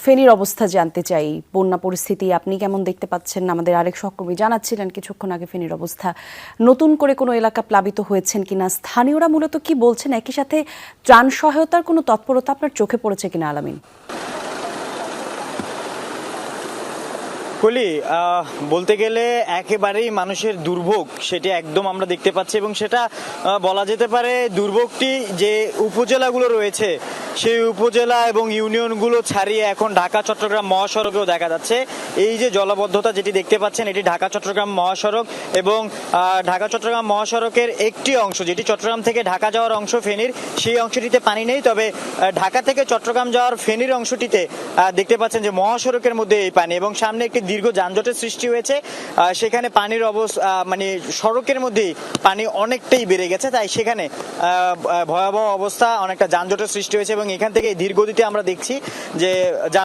ফেনীর অবস্থা জানতে চাই। বন্যা পরিস্থিতি আপনি কেমন দেখতে পাচ্ছেন? আমাদের আরেক সহকর্মী জানাচ্ছিলেন কিছুক্ষণ আগে ফেনীর অবস্থা। নতুন করে কোনো এলাকা প্লাবিত হয়েছেন কিনা, স্থানীয়রা মূলত কি বলছেন, একই সাথে ত্রাণ সহায়তার কোনো তৎপরতা আপনার চোখে পড়েছে কিনা আলামিন? কলি বলতে গেলে একেবারেই মানুষের দুর্ভোগ, সেটি একদম আমরা দেখতে পাচ্ছি এবং সেটা বলা যেতে পারে দুর্ভোগটি যে উপজেলাগুলো রয়েছে সেই উপজেলা এবং ইউনিয়নগুলো ছাড়িয়ে এখন ঢাকা চট্টগ্রাম মহাসড়কেও দেখা যাচ্ছে। এই যে জলাবদ্ধতা যেটি দেখতে পাচ্ছেন এটি ঢাকা চট্টগ্রাম মহাসড়ক এবং ঢাকা চট্টগ্রাম মহাসড়কের একটি অংশ যেটি চট্টগ্রাম থেকে ঢাকা যাওয়ার অংশ ফেনীর, সেই অংশটিতে পানি নেই। তবে ঢাকা থেকে চট্টগ্রাম যাওয়ার ফেনীর অংশটিতে দেখতে পাচ্ছেন যে মহাসড়কের মধ্যে এই পানি এবং সামনে একটি দীর্ঘ যানজটের সৃষ্টি হয়েছে। সেখানে পানির অবস্থা মানে সড়কের মধ্যেই পানি অনেকটাই বেড়ে গেছে, তাই সেখানে ভয়াবহ অবস্থা, অনেকটা যানজটের সৃষ্টি হয়েছে এবং এখান থেকে ধীর গতিতে আমরা দেখছি যে